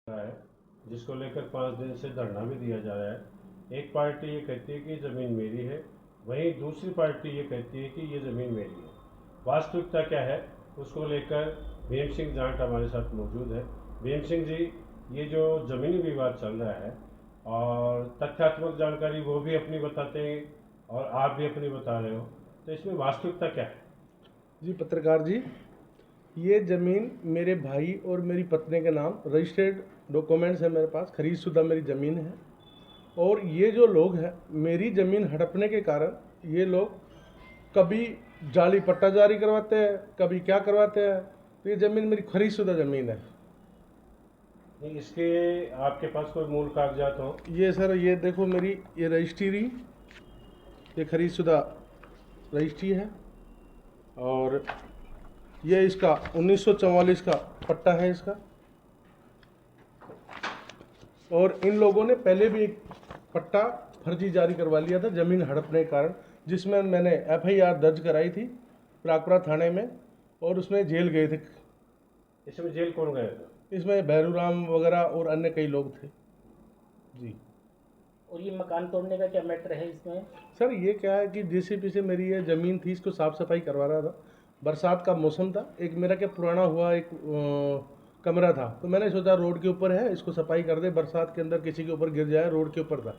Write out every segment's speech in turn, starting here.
रहा है, जिसको लेकर 5 दिन से धरना भी दिया जा रहा है। एक पार्टी ये कहती है कि ज़मीन मेरी है, वहीं दूसरी पार्टी ये कहती है कि ये ज़मीन मेरी है। वास्तविकता क्या है, उसको लेकर भीम सिंह जाट हमारे साथ मौजूद है। भीम सिंह जी, ये जो ज़मीनी विवाद चल रहा है और तथ्यात्मक जानकारी वो भी अपनी बताते हैं और आप भी अपनी बता रहे हो, तो इसमें वास्तविकता क्या है? जी पत्रकार जी, ये ज़मीन मेरे भाई और मेरी पत्नी के नाम रजिस्टर्ड डॉक्यूमेंट्स है मेरे पास, खरीदशुदा मेरी ज़मीन है। और ये जो लोग हैं, मेरी ज़मीन हड़पने के कारण ये लोग कभी जाली पट्टा जारी करवाते हैं, कभी क्या करवाते हैं। तो ये ज़मीन मेरी खरीदशुदा ज़मीन है। नहीं, इसके आपके पास कोई मूल कागजात हो? ये सर, ये देखो मेरी ये रजिस्ट्री, ये खरीदशुदा रजिस्ट्री है। और ये इसका 1944 का पट्टा है इसका। और इन लोगों ने पहले भी एक पट्टा फर्जी जारी करवा लिया था ज़मीन हड़पने के कारण, जिसमें मैंने एफआईआर दर्ज कराई थी प्रागपुरा थाने में, और उसमें जेल गए थे। इसमें जेल कौन गया था? इसमें भैरूराम वगैरह और अन्य कई लोग थे जी। और ये मकान तोड़ने का क्या मैटर है इसमें? सर ये क्या है कि जेसीबी से मेरी ये ज़मीन थी, इसको साफ़ सफाई करवा रहा था। बरसात का मौसम था, एक मेरा क्या पुराना हुआ एक कमरा था, तो मैंने सोचा रोड के ऊपर है, इसको सफाई कर दे, बरसात के अंदर किसी के ऊपर गिर जाए, रोड के ऊपर था।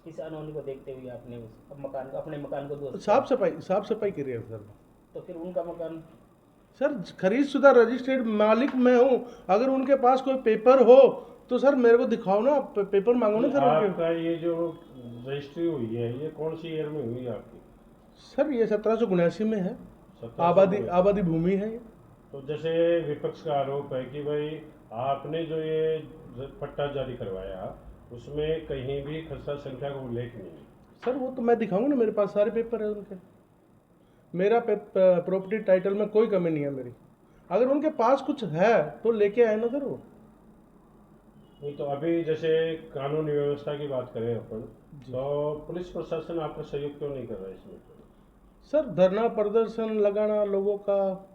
इस अनहोनी को देखते हुए आपने उस मकान को, अपने मकान को दोस्त साफ सफाई करी है सर। तो फिर उनका मकान? सर खरीदशुदा रजिस्टर्ड मालिक मैं हूँ। अगर उनके पास कोई पेपर हो तो सर मेरे को दिखाओ ना, पेपर मांगो ना सर उनके। आपका ये जो रजिस्ट्री हुई है, ये कौन सी ईयर में हुई है आपकी? सर ये 1779 में है। 1700 में। आबादी भूमि है ये। तो जैसे विपक्ष का आरोप है कि भाई आपने जो ये पट्टा जारी करवाया, उसमें कहीं भी खसरा संख्या का उल्लेख नहीं है। सर वो तो मैं दिखाऊंगा ना, मेरे पास सारे पेपर है उनके। मेरा प्रॉपर्टी टाइटल में कोई कमी नहीं है मेरी। अगर उनके पास कुछ है तो लेके आए ना सर वो। नहीं तो अभी जैसे कानून व्यवस्था की बात करें अपन, जी। तो पुलिस प्रशासन आपका सहयोग क्यों नहीं कर रहा है इसमें? सर धरना प्रदर्शन लगाना लोगों का,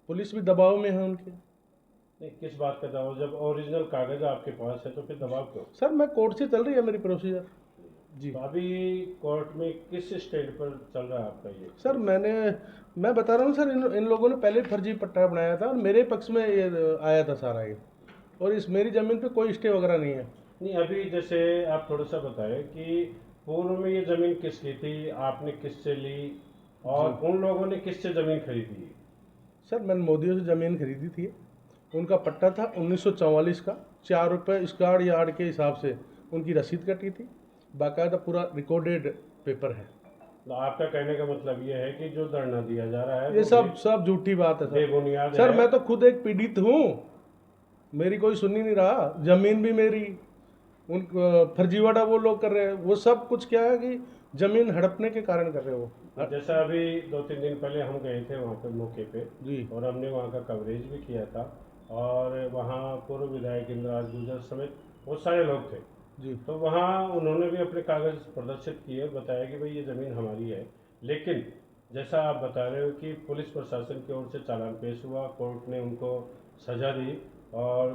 पुलिस भी दबाव में है उनके। नहीं, किस बात का दबाव? जब ओरिजिनल कागज आपके पास है तो फिर दबाव क्यों? सर मैं कोर्ट से चल रही है मेरी प्रोसीजर जी। तो अभी कोर्ट में किस स्टेज पर चल रहा है आपका ये? सर मैं बता रहा हूँ सर, इन लोगों ने पहले फर्जी पट्टा बनाया था और मेरे पक्ष में ये आया था सारा ये। और इस मेरी ज़मीन पे कोई स्टे वगैरह नहीं है। नहीं, अभी जैसे आप थोड़ा सा बताएं कि पूर्व में ये ज़मीन किसकी थी, आपने किससे ली और उन लोगों ने किससे ज़मीन खरीदी? सर मैंने मोदियों से ज़मीन खरीदी थी। उनका पट्टा था 1944 का, 4 रुपये स्क्वायर यार्ड के हिसाब से उनकी रसीद कटी थी, बाकायदा पूरा रिकॉर्डेड पेपर है। तो आपका कहने का मतलब ये है कि जो धरना दिया जा रहा है ये वो सब झूठी बात है सर। बेबुनियाद सर है। मैं तो खुद एक पीड़ित हूँ, मेरी कोई सुन ही नहीं रहा। ज़मीन भी मेरी, उन फर्जीवाड़ा वो लोग कर रहे हैं। वो सब कुछ क्या है कि ज़मीन हड़पने के कारण कर रहे हो जैसा अभी 2-3 दिन पहले हम गए थे वहाँ पे मौके पे जी। और हमने वहाँ का कवरेज भी किया था, और वहाँ पूर्व विधायक इंद्राज गुर्जर समेत बहुत सारे लोग थे जी। तो वहाँ उन्होंने भी अपने कागज़ प्रदर्शित किए, बताया कि भाई ये ज़मीन हमारी है। लेकिन जैसा आप बता रहे हो कि पुलिस प्रशासन की ओर से चालान पेश हुआ, कोर्ट ने उनको सज़ा दी और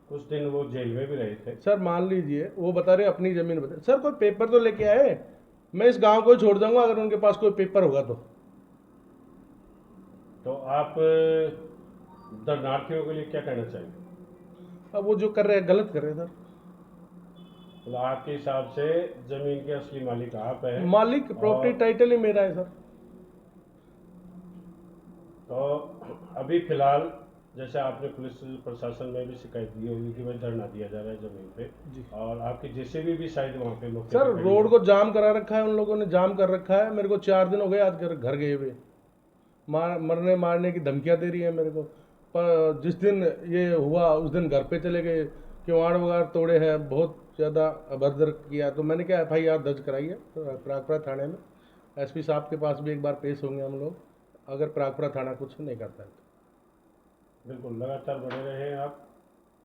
कुछ दिन वो जेल में भी रहे थे। सर मान लीजिए वो बता रहे अपनी ज़मीन बता, सर कोई पेपर तो लेके आए। मैं इस गांव को छोड़ दूंगा अगर उनके पास कोई पेपर होगा तो आप दर्शनार्थियों के लिए क्या कहना चाहेंगे? अब वो जो कर रहे हैं गलत कर रहे हैं सर। तो आपके हिसाब से ज़मीन के असली मालिक आप हैं मालिक प्रॉपर्टी और टाइटल ही मेरा है सर। तो अभी फिलहाल जैसे आपने पुलिस प्रशासन में भी शिकायत दी होगी कि भाई धरना दिया जा रहा है ज़मीन पे, जी। और आपकी जेसीबी भी शायद वहाँ पे मौके सर पे खड़ी रोड है। को जाम करा रखा है, उन लोगों ने जाम कर रखा है। मेरे को 4 दिन हो गए आज घर गए हुए। मरने मारने की धमकियां दे रही है मेरे को। पर जिस दिन ये हुआ उस दिन घर पे चले गए, किवाड़ वगैरह तोड़े हैं, बहुत ज़्यादा अभद्र किया। तो मैंने क्या एफआईआर दर्ज कराई है प्रागपुरा थाने में। एसपी साहब के पास भी एक बार पेश होंगे हम लोग, अगर प्रागपुरा थाना कुछ नहीं करता है तो। बिल्कुल, लगातार बने रहे आप।